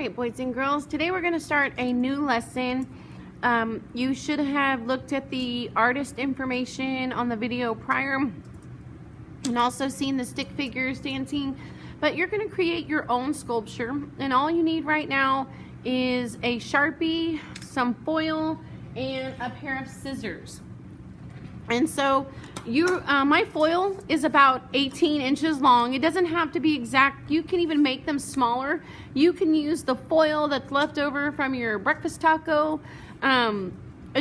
right, boys and girls, today we're going to start a new lesson. You should have looked at the artist information on the video prior and also seen the stick figures dancing, but you're going to create your own sculpture, and all you need right now is a Sharpie, some foil, and a pair of scissors. And so my foil is about 18 inches long. It doesn't have to be exact. You can even make them smaller. You can use the foil that's left over from your breakfast taco,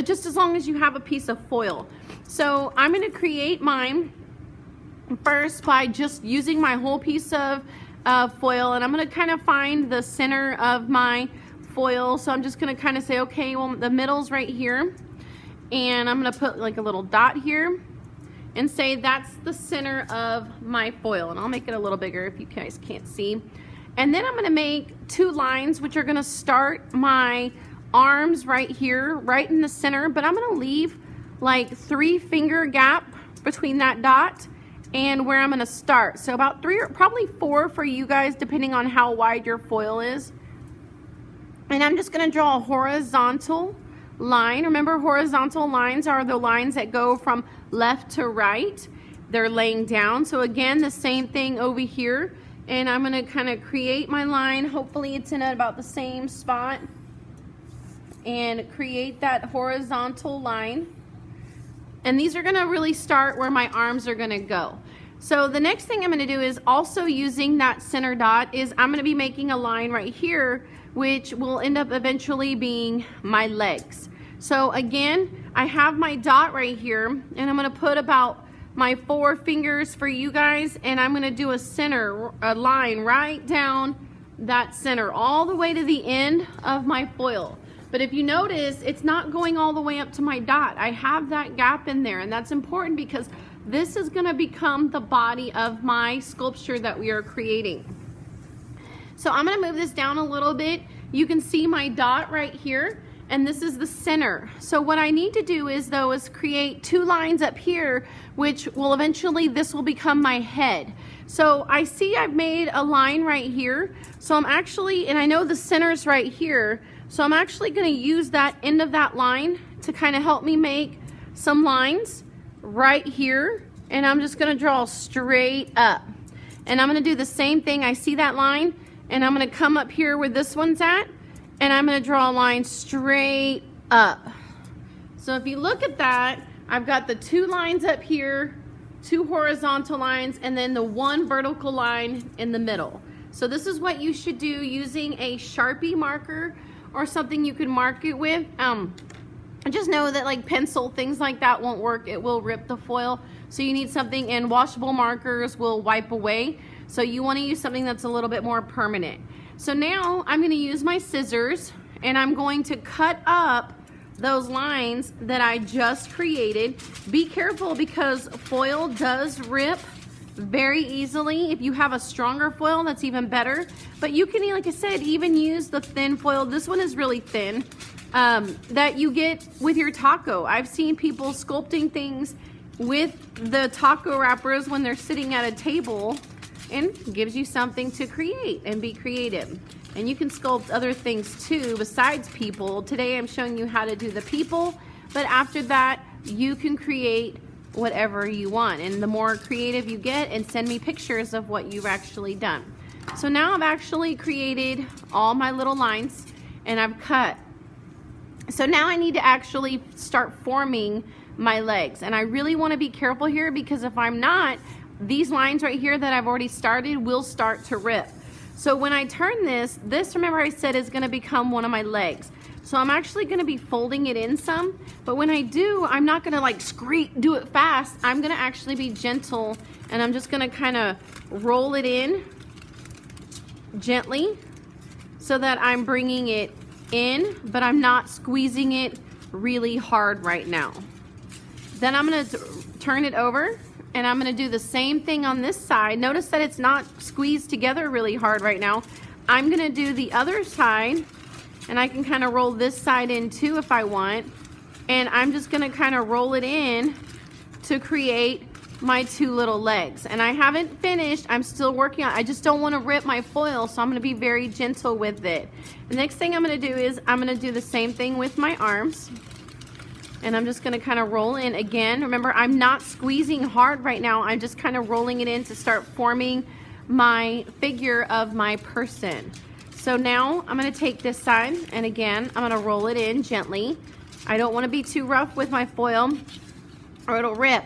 just as long as you have a piece of foil. So I'm going to create mine first by just using my whole piece of foil, and I'm going to kind of find the center of my foil. So I'm just going to kind of say, okay, well, the middle's right here. And I'm going to put like a little dot here and say that's the center of my foil. And I'll make it a little bigger if you guys can't see. And then I'm going to make two lines, which are going to start my arms right here, right in the center. But I'm going to leave like 3-finger gap between that dot and where I'm going to start. So about 3 or probably 4 for you guys, depending on how wide your foil is. And I'm just going to draw a horizontal line. Remember, horizontal lines are the lines that go from left to right. They're laying down. So again, the same thing over here. And I'm going to kind of create my line. Hopefully it's in about the same spot. And create that horizontal line. And these are going to really start where my arms are going to go. So the next thing I'm going to do is also using that center dot is I'm going to be making a line right here, which will end up eventually being my legs. So again, I have my dot right here, and I'm going to put about my 4 fingers for you guys, and I'm going to do a line right down that center all the way to the end of my foil. But if you notice, it's not going all the way up to my dot. I have that gap in there, and that's important because this is going to become the body of my sculpture that we are creating. So I'm going to move this down a little bit. You can see my dot right here, and this is the center. So what I need to do is create 2 lines up here, which will eventually, this will become my head. So I see I've made a line right here. So I'm actually, and I know the center's right here, so I'm actually going to use that end of that line to kind of help me make some lines right here. And I'm just going to draw straight up. And I'm going to do the same thing. I see that line, and I'm going to come up here where this one's at, and I'm going to draw a line straight up. So if you look at that, I've got the 2 lines up here, 2 horizontal lines, and then the 1 vertical line in the middle. So this is what you should do using a Sharpie marker or something you can mark it with. Just know that like pencil, things like that won't work. It will rip the foil. So you need something, and washable markers will wipe away. So you want to use something that's a little bit more permanent. So now I'm going to use my scissors, and I'm going to cut up those lines that I just created. Be careful because foil does rip very easily. If you have a stronger foil, that's even better. But you can, like I said, even use the thin foil. This one is really thin, that you get with your taco. I've seen people sculpting things with the taco wrappers when they're sitting at a table, and gives you something to create and be creative. And you can sculpt other things too besides people. Today I'm showing you how to do the people, but after that you can create whatever you want. And the more creative you get, and send me pictures of what you've actually done. So now I've actually created all my little lines, and I've cut. So now I need to actually start forming my legs. And I really want to be careful here, because if I'm not, these lines right here that I've already started will start to rip. So when I turn this, remember I said is going to become one of my legs. So I'm actually going to be folding it in some, but when I do, I'm not going to like do it fast. I'm going to actually be gentle, and I'm just going to kind of roll it in gently so that I'm bringing it in, but I'm not squeezing it really hard right now. Then I'm going to turn it over, and I'm going to do the same thing on this side. Notice that it's not squeezed together really hard right now. I'm going to do the other side, and I can kind of roll this side in too if I want. And I'm just going to kind of roll it in to create my 2 little legs. And I haven't finished. I'm still working on it. I just don't want to rip my foil, so I'm going to be very gentle with it. The next thing I'm going to do is I'm going to do the same thing with my arms. And I'm just going to kind of roll in again. Remember, I'm not squeezing hard right now. I'm just kind of rolling it in to start forming my figure of my person. So now I'm going to take this side, and again, I'm going to roll it in gently. I don't want to be too rough with my foil or it'll rip.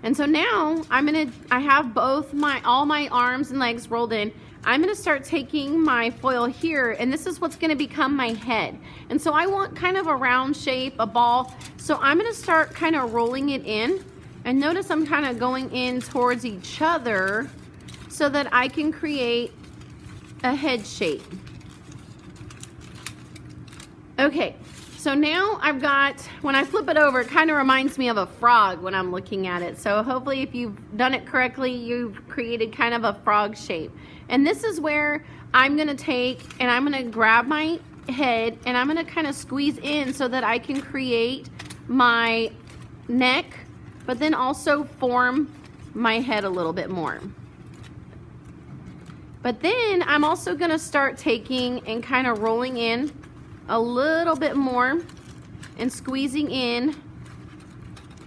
And so now I have all my arms and legs rolled in. I'm going to start taking my foil here, and this is what's going to become my head. And so I want kind of a round shape, a ball. So I'm going to start kind of rolling it in, and notice I'm kind of going in towards each other so that I can create a head shape. Okay. So now I've got, when I flip it over, it kind of reminds me of a frog when I'm looking at it. So hopefully if you've done it correctly, you've created kind of a frog shape. And this is where I'm going to take and I'm going to grab my head and I'm going to kind of squeeze in so that I can create my neck, but then also form my head a little bit more. But then I'm also going to start taking and kind of rolling in a little bit more and squeezing in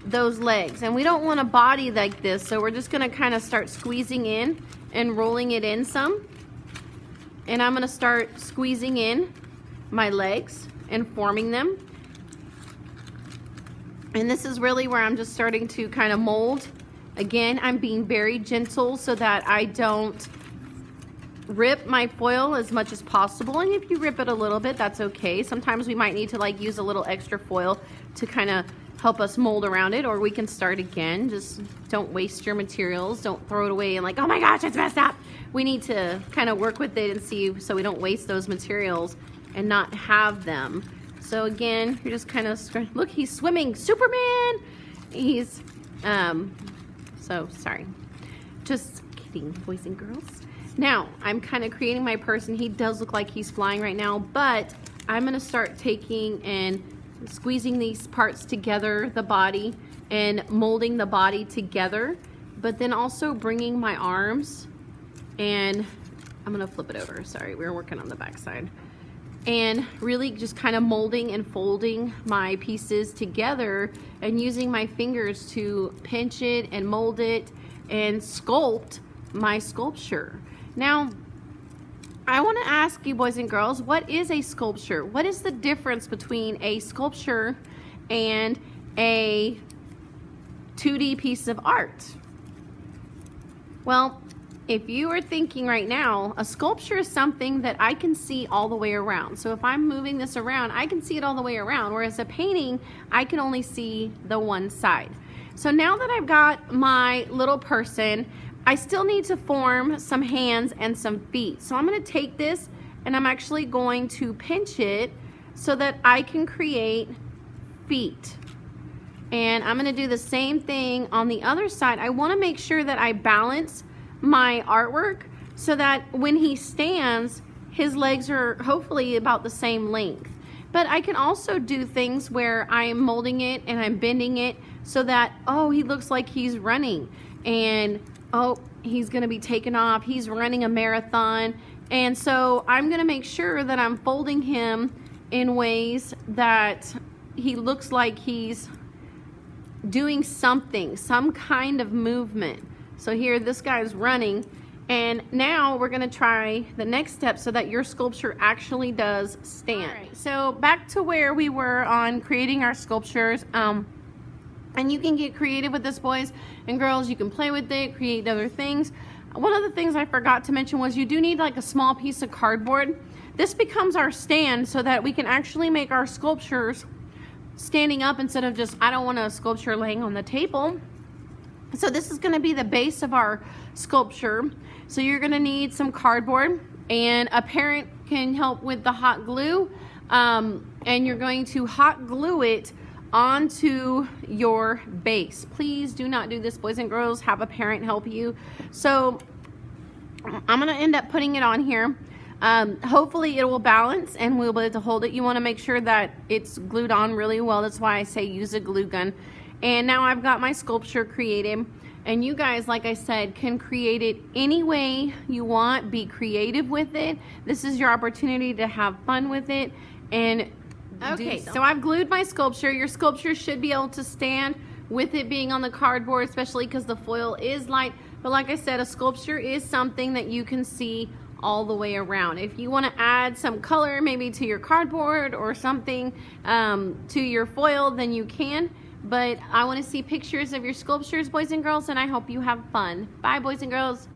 those legs. And we don't want a body like this, so we're just going to kind of start squeezing in and rolling it in some. And I'm going to start squeezing in my legs and forming them. And this is really where I'm just starting to kind of mold. Again, I'm being very gentle so that I don't rip my foil as much as possible. And if you rip it a little bit, that's okay. Sometimes we might need to like use a little extra foil to kind of help us mold around it, or we can start again. Just don't waste your materials. Don't throw it away and like, oh my gosh, it's messed up. We need to kind of work with it and see so we don't waste those materials and not have them. So again, you're just kind of, look, he's swimming, Superman. He's, so sorry. Just kidding, boys and girls. Now, I'm kind of creating my person. He does look like he's flying right now, but I'm going to start taking and squeezing these parts together, the body, and molding the body together, but then also bringing my arms, and I'm going to flip it over. Sorry, we were working on the back side. And really just kind of molding and folding my pieces together and using my fingers to pinch it and mold it and sculpt my sculpture. Now, I want to ask you, boys and girls, what is a sculpture? What is the difference between a sculpture and a 2D piece of art? Well, if you are thinking right now, a sculpture is something that I can see all the way around. So if I'm moving this around, I can see it all the way around, whereas a painting, I can only see the one side. So now that I've got my little person, I still need to form some hands and some feet. So I'm going to take this and I'm actually going to pinch it so that I can create feet. And I'm going to do the same thing on the other side. I want to make sure that I balance my artwork so that when he stands, his legs are hopefully about the same length. But I can also do things where I am molding it and I'm bending it so that, oh, he looks like he's running, and oh, he's going to be taken off. He's running a marathon. And so I'm going to make sure that I'm folding him in ways that he looks like he's doing something, some kind of movement. So here, this guy's running. And now we're going to try the next step so that your sculpture actually does stand. All right, so back to where we were on creating our sculptures. And you can get creative with this, boys and girls. You can play with it, create other things. One of the things I forgot to mention was you do need like a small piece of cardboard. This becomes our stand so that we can actually make our sculptures standing up instead of just, I don't want a sculpture laying on the table. So this is going to be the base of our sculpture. So you're going to need some cardboard, and a parent can help with the hot glue. And you're going to hot glue it onto your base. Please do not do this, boys and girls. Have a parent help you. So I'm going to end up putting it on here. Hopefully it will balance and we'll be able to hold it. You want to make sure that it's glued on really well. That's why I say use a glue gun. And now I've got my sculpture created. And you guys, like I said, can create it any way you want. Be creative with it. This is your opportunity to have fun with it. And okay, so I've glued my sculpture. Your sculpture should be able to stand with it being on the cardboard, especially because the foil is light. But like I said, a sculpture is something that you can see all the way around. If you want to add some color maybe to your cardboard or something to your foil, then you can. But I want to see pictures of your sculptures, boys and girls, and I hope you have fun. Bye, boys and girls.